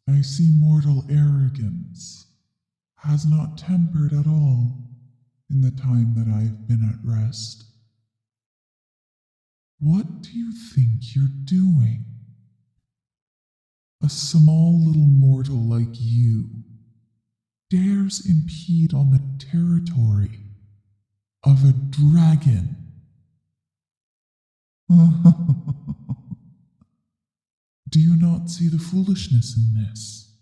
I see mortal arrogance has not tempered at all in the time that I've been at rest. What do you think you're doing? A small little mortal like you dares impede on the territory of a dragon. Do you not see the foolishness in this?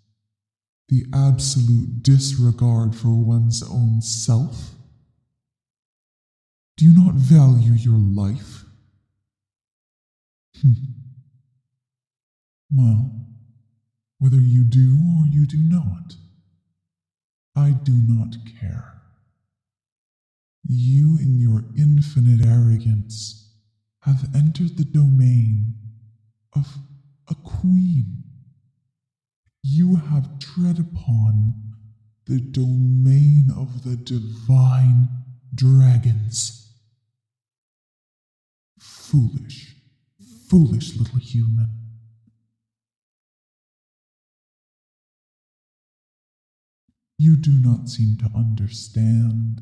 The absolute disregard for one's own self? Do you not value your life? Well, whether you do or you do not, I do not care. You, in your infinite arrogance, have entered the domain of a queen. You have tread upon the domain of the divine dragons. Foolish, foolish little human. You do not seem to understand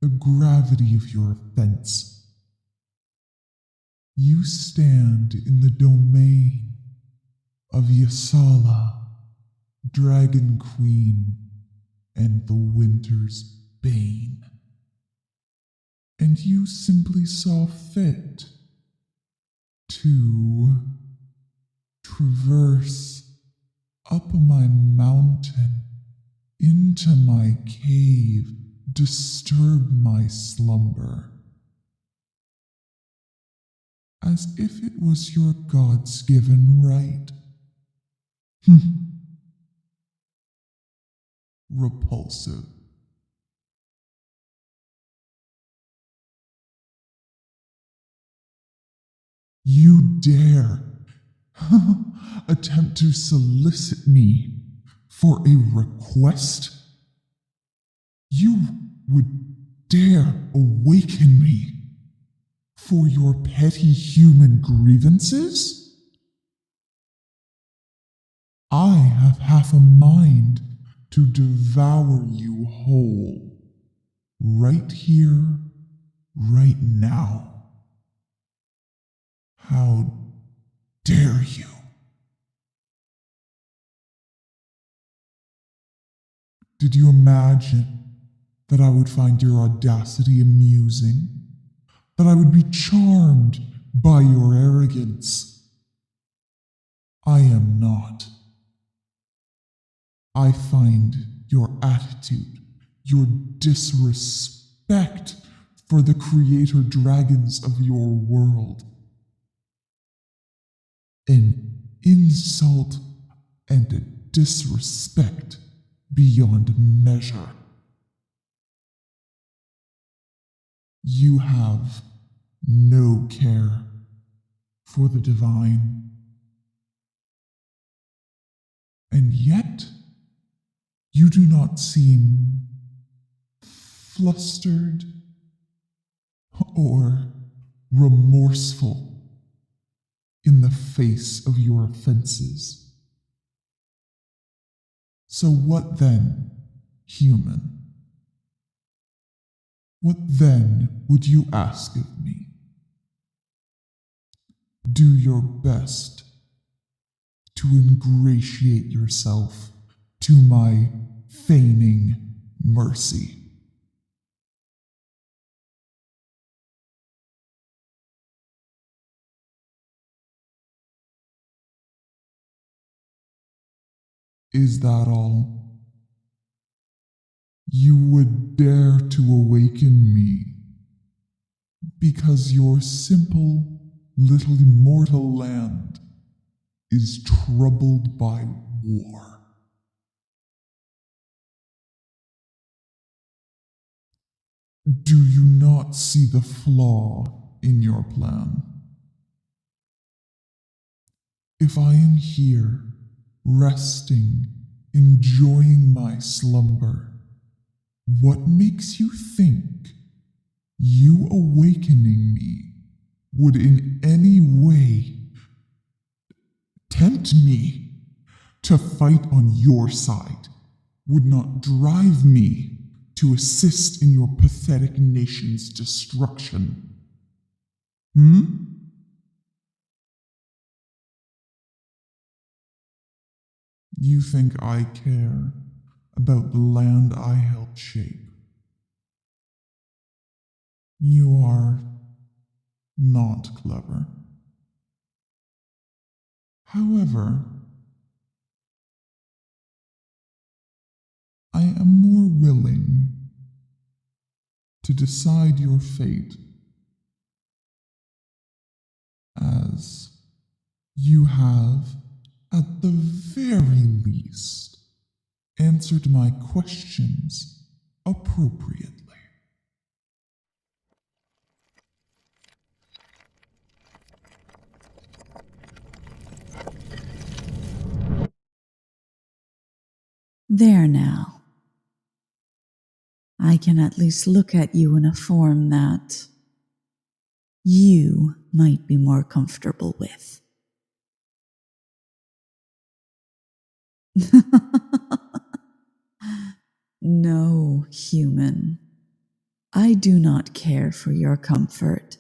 the gravity of your offense. You stand in the domain of Yasala, Dragon Queen, and the Winter's Bane. And you simply saw fit to traverse up my mountain into my cave, disturb my slumber, as if it was your God's given right. Repulsive. You dare attempt to solicit me for a request? You would dare awaken me for your petty human grievances? I have half a mind to devour you whole, right here, right now. How dare you? Did you imagine that I would find your audacity amusing? That I would be charmed by your arrogance? I am not. I find your attitude, your disrespect for the creator dragons of your world, an insult and a disrespect beyond measure. You have no care for the divine, and yet you do not seem flustered or remorseful in the face of your offenses. So what then, human? What then would you ask of me? Do your best to ingratiate yourself to my feigning mercy. Is that all? You would dare to awaken me because your simple little immortal land is troubled by war. Do you not see the flaw in your plan? If I am here, resting, enjoying my slumber, what makes you think you awakening me would in any way tempt me To fight on your side would not drive me to assist in your pathetic nation's destruction. You think I care about the land I helped shape? You are not clever. However, I am more willing to decide your fate, as you have, at the very least, answered my questions appropriately. There now. I can at least look at you in a form that you might be more comfortable with. No, human. I do not care for your comfort.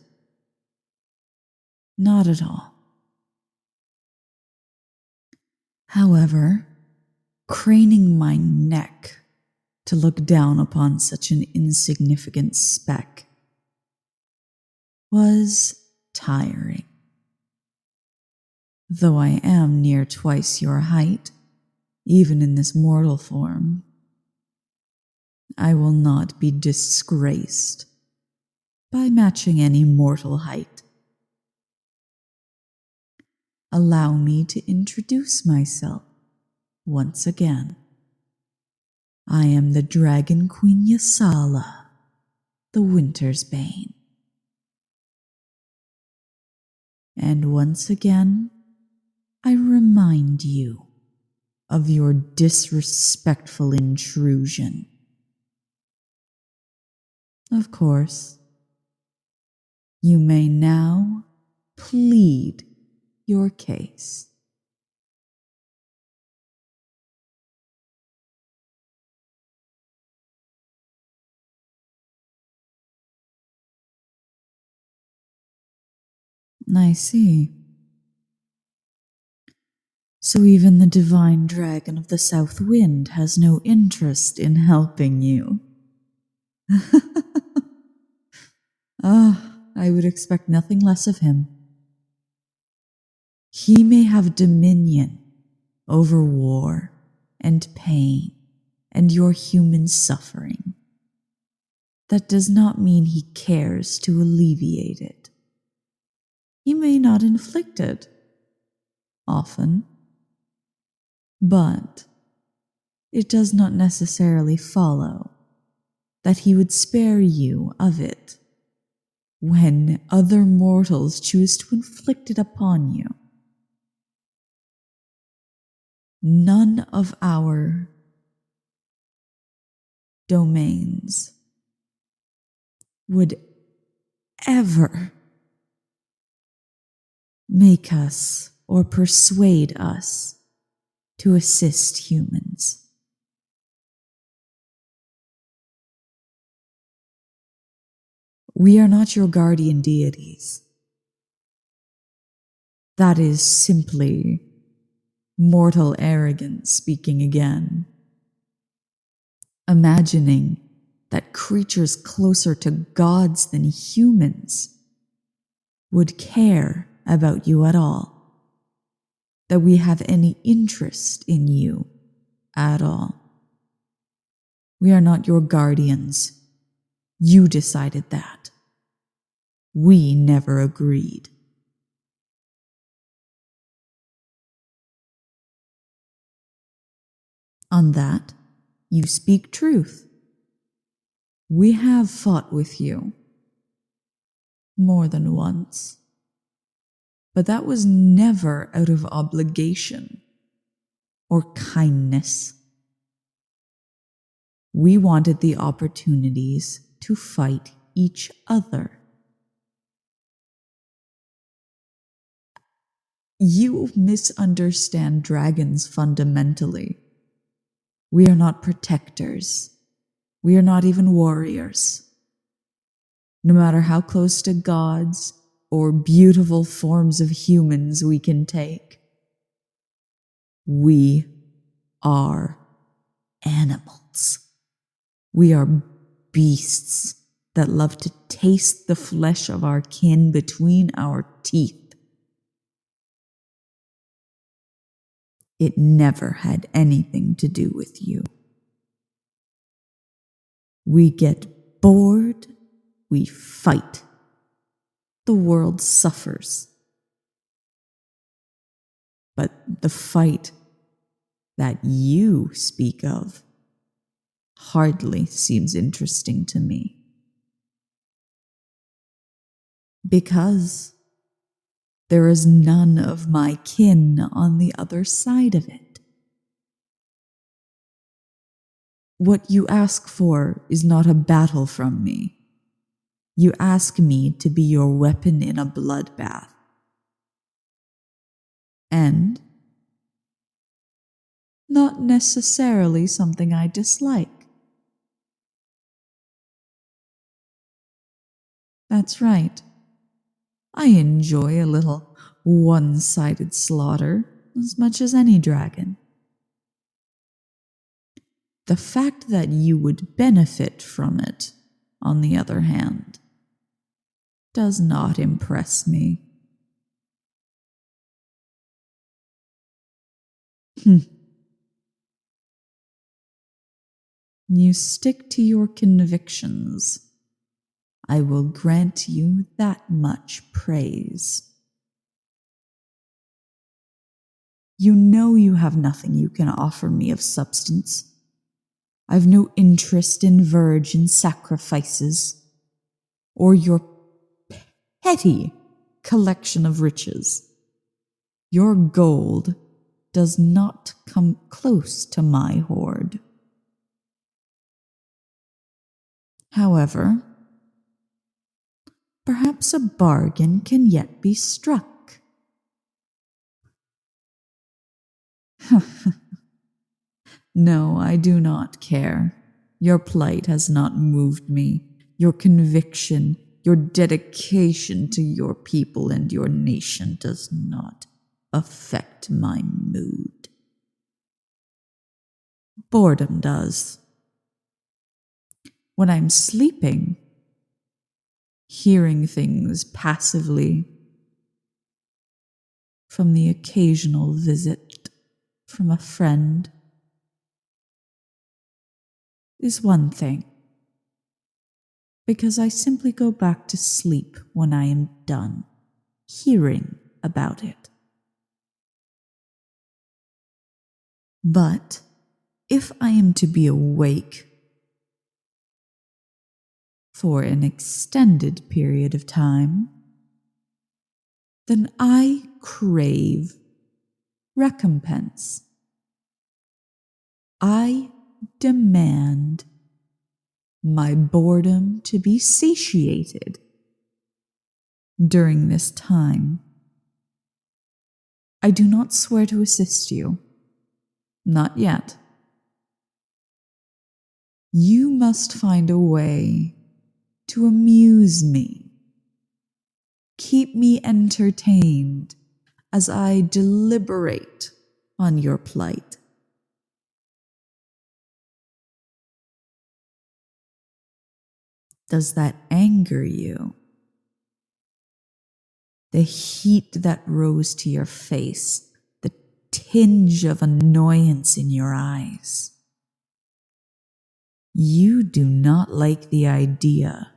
Not at all. However, craning my neck to look down upon such an insignificant speck was tiring. Though I am near twice your height, even in this mortal form, I will not be disgraced by matching any mortal height. Allow me to introduce myself once again. I am the Dragon Queen Yasala, the Winter's Bane. And once again, I remind you of your disrespectful intrusion. Of course, you may now plead your case. I see. So even the divine dragon of the south wind has no interest in helping you. I would expect nothing less of him. He may have dominion over war and pain and your human suffering. That does not mean he cares to alleviate it. He may not inflict it, often, but it does not necessarily follow that he would spare you of it when other mortals choose to inflict it upon you. None of our domains would ever make us or persuade us to assist humans. We are not your guardian deities. That is simply mortal arrogance speaking again. Imagining that creatures closer to gods than humans would care about you at all, that we have any interest in you at all. We are not your guardians. You decided that. We never agreed. On that, you speak truth. We have fought with you more than once, but that was never out of obligation or kindness. We wanted the opportunities to fight each other. You misunderstand dragons fundamentally. We are not protectors. We are not even warriors. No matter how close to gods or beautiful forms of humans we can take, we are animals. We are beasts that love to taste the flesh of our kin between our teeth. It never had anything to do with you. We get bored, we fight. The world suffers. But the fight that you speak of hardly seems interesting to me. Because there is none of my kin on the other side of it. What you ask for is not a battle from me. You ask me to be your weapon in a bloodbath. And not necessarily something I dislike. That's right. I enjoy a little one-sided slaughter as much as any dragon. The fact that you would benefit from it, on the other hand, does not impress me. You stick to your convictions. I will grant you that much praise. You know you have nothing you can offer me of substance. I've no interest in virgin sacrifices or your petty collection of riches. Your gold does not come close to my hoard. However, perhaps a bargain can yet be struck. No, I do not care. Your plight has not moved me. Your conviction, your dedication to your people and your nation does not affect my mood. Boredom does. When I'm sleeping, hearing things passively from the occasional visit from a friend is one thing, because I simply go back to sleep when I am done hearing about it. But if I am to be awake for an extended period of time, then I crave recompense. I demand my boredom to be satiated during this time. I do not swear to assist you. Not yet. You must find a way to amuse me. Keep me entertained as I deliberate on your plight. Does that anger you? The heat that rose to your face, the tinge of annoyance in your eyes. You do not like the idea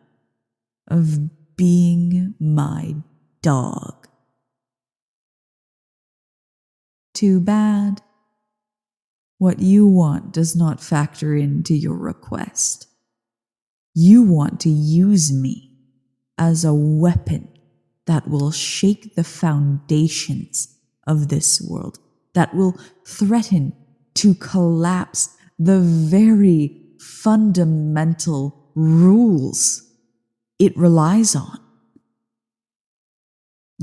of being my dog. Too bad. What you want does not factor into your request. You want to use me as a weapon that will shake the foundations of this world, that will threaten to collapse the very fundamental rules it relies on.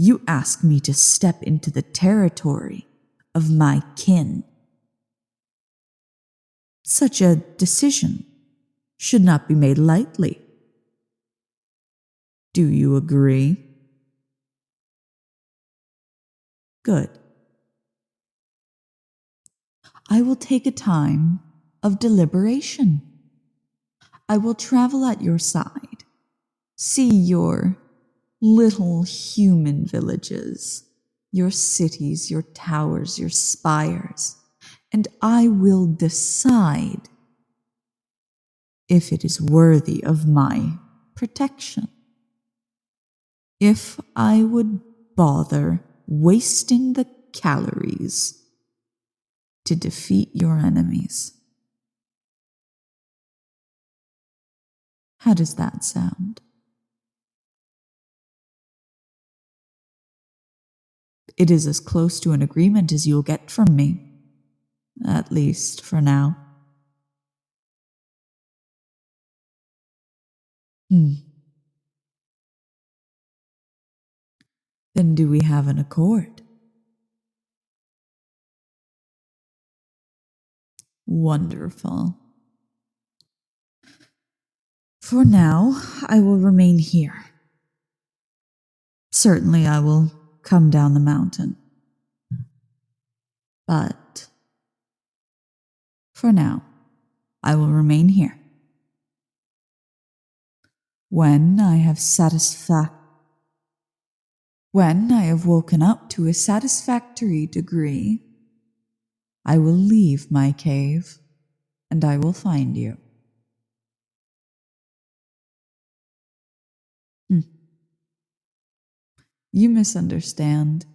You ask me to step into the territory of my kin. Such a decision should not be made lightly. Do you agree? Good. I will take a time of deliberation. I will travel at your side, see your little human villages, your cities, your towers, your spires, and I will decide if it is worthy of my protection. If I would bother wasting the calories to defeat your enemies. How does that sound? It is as close to an agreement as you'll get from me, at least for now. Then do we have an accord? Wonderful. For now, I will remain here. Certainly I will come down the mountain. But for now, I will remain here. When I have woken up to a satisfactory degree, I will leave my cave and I will find you. You misunderstand.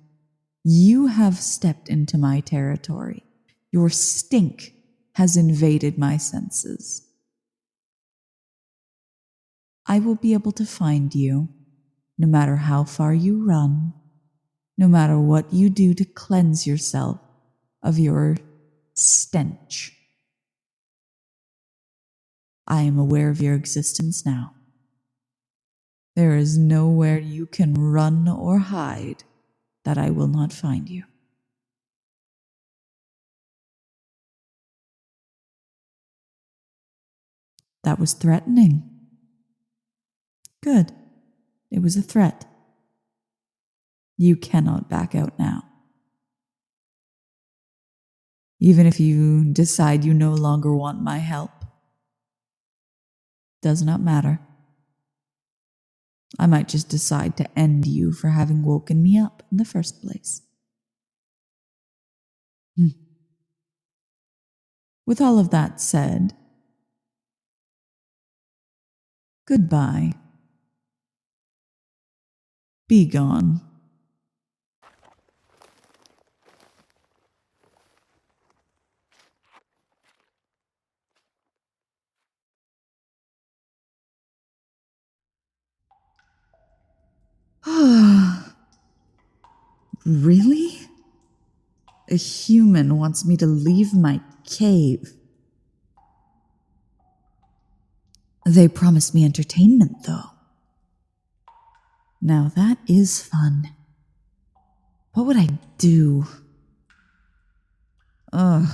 You have stepped into my territory. Your stink has invaded my senses. I will be able to find you, no matter how far you run, no matter what you do to cleanse yourself of your stench. I am aware of your existence now. There is nowhere you can run or hide that I will not find you. That was threatening. Good. It was a threat. You cannot back out now. Even if you decide you no longer want my help, does not matter. I might just decide to end you for having woken me up in the first place. With all of that said, goodbye. Be gone. Really? A human wants me to leave my cave. They promised me entertainment, though. Now that is fun. What would I do? Ugh.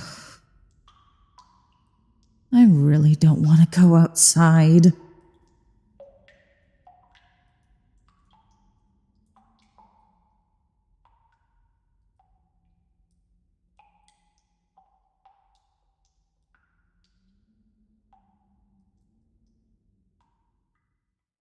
I really don't want to go outside.